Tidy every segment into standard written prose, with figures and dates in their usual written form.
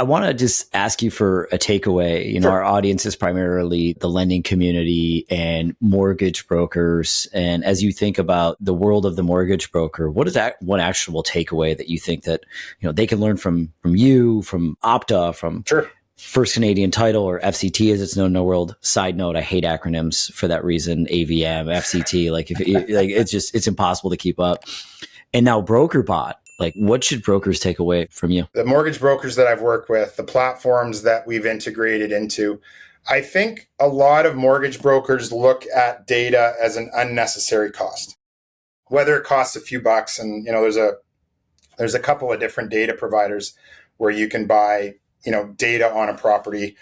I want to just ask you for a takeaway. You know, Sure. our audience is primarily the lending community and mortgage brokers. And as you think about the world of the mortgage broker, what is that one actual takeaway that you think that, you know, they can learn from you, from Opta, from Sure. First Canadian Title, or FCT as it's known in the world? Side note, I hate acronyms for that reason. AVM, FCT, like it's impossible to keep up. And now BrokerBot. Like, what should brokers take away from you? The mortgage brokers that I've worked with, the platforms that we've integrated into, I think a lot of mortgage brokers look at data as an unnecessary cost, whether it costs a few bucks. And, you know, there's a couple of different data providers where you can buy, you know, data on a property,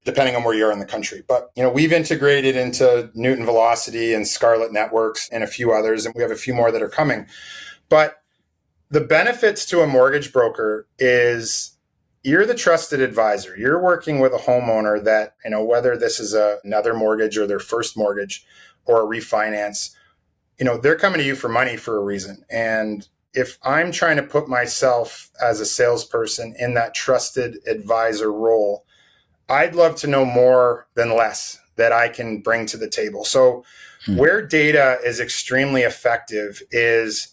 depending on where you are in the country. But, you know, we've integrated into Newton Velocity and Scarlet Networks and a few others, and we have a few more that are coming. But the benefits to a mortgage broker is you're the trusted advisor. You're working with a homeowner that, you know, whether this is another mortgage or their first mortgage or a refinance, you know, they're coming to you for money for a reason. And if I'm trying to put myself as a salesperson in that trusted advisor role, I'd love to know more than less that I can bring to the table. So where data is extremely effective is,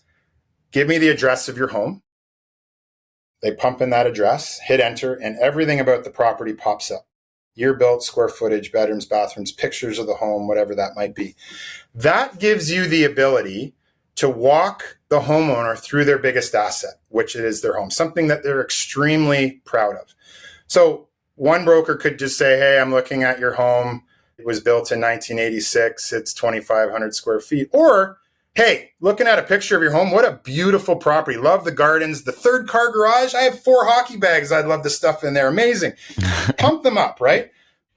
give me the address of your home. They pump in that address, hit enter, and everything about the property pops up. Year built, square footage, bedrooms, bathrooms, pictures of the home, whatever that might be. That gives you the ability to walk the homeowner through their biggest asset, which is their home, something that they're extremely proud of. So one broker could just say, hey, I'm looking at your home. It was built in 1986. It's 2,500 square feet. Or, hey, looking at a picture of your home, what a beautiful property. Love the gardens. The third car garage, I have 4 hockey bags I'd love to stuff in there. Amazing. Pump them up, right?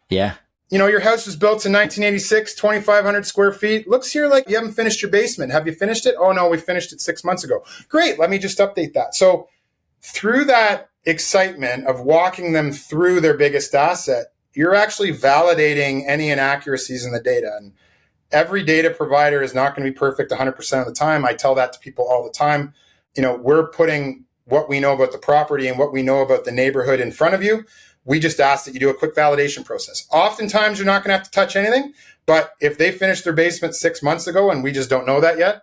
Yeah. You know, your house was built in 1986, 2,500 square feet. Looks here like you haven't finished your basement. Have you finished it? Oh, no, we finished it 6 months ago. Great. Let me just update that. So through that excitement of walking them through their biggest asset, you're actually validating any inaccuracies in the data. And every data provider is not going to be perfect 100% of the time. I tell that to people all the time. You know, we're putting what we know about the property and what we know about the neighborhood in front of you. We just ask that you do a quick validation process. Oftentimes, you're not going to have to touch anything. But if they finished their basement 6 months ago and we just don't know that yet,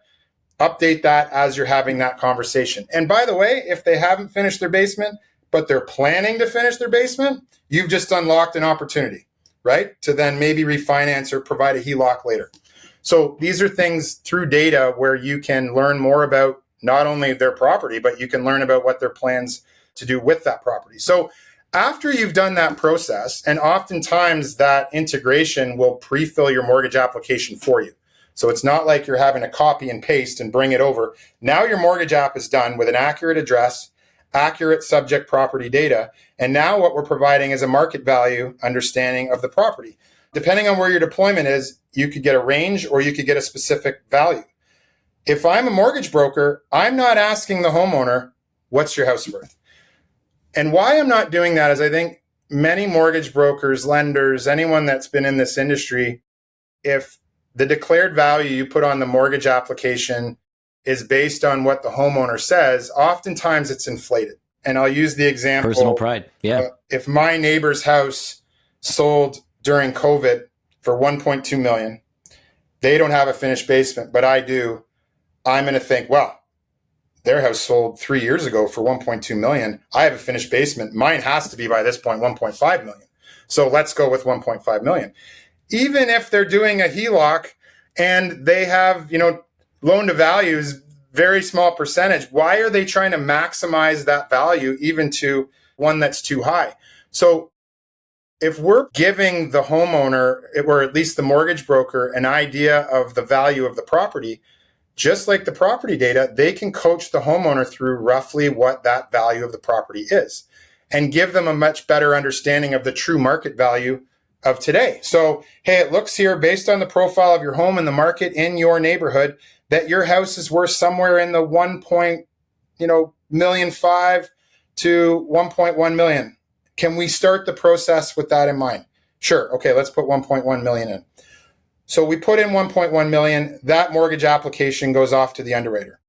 update that as you're having that conversation. And by the way, if they haven't finished their basement, but they're planning to finish their basement, you've just unlocked an opportunity, right? To then maybe refinance or provide a HELOC later. So these are things through data where you can learn more about not only their property, but you can learn about what their plans to do with that property. So after you've done that process, and oftentimes that integration will pre-fill your mortgage application for you. So it's not like you're having to copy and paste and bring it over. Now your mortgage app is done with an accurate address, accurate subject property data. And now what we're providing is a market value understanding of the property. Depending on where your deployment is, you could get a range or you could get a specific value. If I'm a mortgage broker, I'm not asking the homeowner, what's your house worth? And why I'm not doing that is I think many mortgage brokers, lenders, anyone that's been in this industry, if the declared value you put on the mortgage application is based on what the homeowner says, oftentimes it's inflated. And I'll use the example. Personal pride. Yeah. If my neighbor's house sold during COVID for 1.2 million, they don't have a finished basement, but I do. I'm going to think, well, their house sold 3 years ago for 1.2 million. I have a finished basement. Mine has to be by this point 1.5 million. So let's go with 1.5 million. Even if they're doing a HELOC and they have, loan to values, very small percentage, why are they trying to maximize that value even to one that's too high? So if we're giving the homeowner, or at least the mortgage broker, an idea of the value of the property, just like the property data, they can coach the homeowner through roughly what that value of the property is and give them a much better understanding of the true market value of today. So, hey, it looks here based on the profile of your home and the market in your neighborhood that your house is worth somewhere in the 1.5 million to 1.1 million. Can we start the process with that in mind? Sure. Okay, let's put 1.1 million in. So we put in 1.1 million. That mortgage application goes off to the underwriter.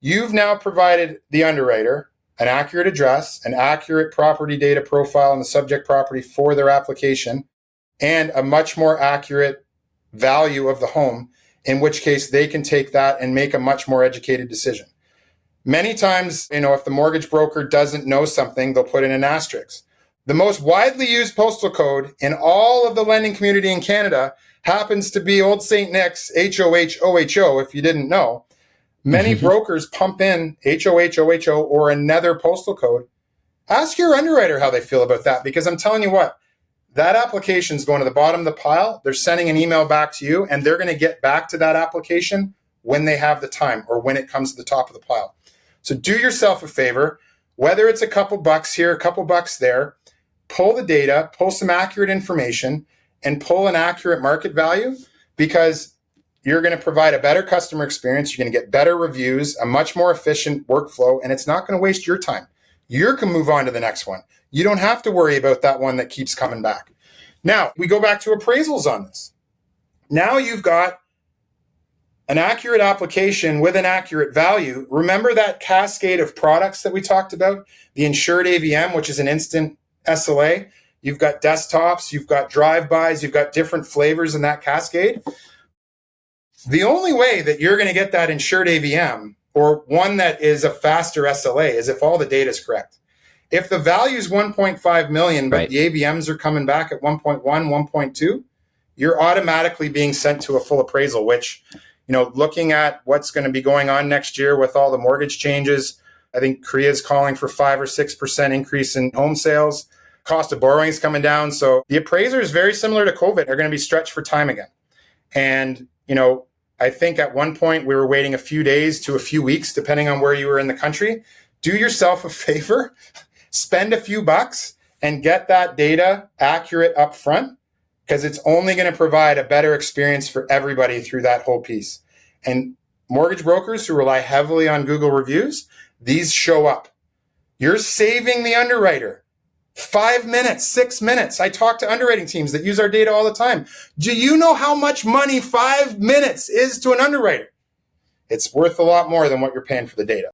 You've now provided the underwriter an accurate address, an accurate property data profile on the subject property for their application, and a much more accurate value of the home, in which case they can take that and make a much more educated decision. Many times, if the mortgage broker doesn't know something, they'll put in an asterisk. The most widely used postal code in all of the lending community in Canada happens to be Old St. Nick's HOH-OHO, if you didn't know. Many brokers pump in HOH-OHO or another postal code. Ask your underwriter how they feel about that, because I'm telling you what, that application is going to the bottom of the pile. They're sending an email back to you, and they're going to get back to that application when they have the time or when it comes to the top of the pile. So do yourself a favor, whether it's a couple bucks here, a couple bucks there, pull the data, pull some accurate information, and pull an accurate market value, because you're going to provide a better customer experience. You're going to get better reviews, a much more efficient workflow, and it's not going to waste your time. You can move on to the next one. You don't have to worry about that one that keeps coming back. Now, we go back to appraisals on this. Now you've got an accurate application with an accurate value. Remember that cascade of products that we talked about? The insured AVM, which is an instant SLA. You've got desktops, you've got drive-bys, you've got different flavors in that cascade. The only way that you're going to get that insured AVM, or one that is a faster SLA, is if all the data is correct. If the value is 1.5 million, but the AVMs are coming back at 1.1, 1.2, you're automatically being sent to a full appraisal, which, looking at what's going to be going on next year with all the mortgage changes, I think Korea is calling for 5 or 6% increase in home sales. Cost of borrowing is coming down. So the appraisers, very similar to COVID, are going to be stretched for time again. And, I think at one point we were waiting a few days to a few weeks, depending on where you were in the country. Do yourself a favor, spend a few bucks and get that data accurate up front, because it's only going to provide a better experience for everybody through that whole piece. And mortgage brokers who rely heavily on Google reviews, these show up. You're saving the underwriter 5 minutes, 6 minutes. I talk to underwriting teams that use our data all the time. Do you know how much money 5 minutes is to an underwriter? It's worth a lot more than what you're paying for the data.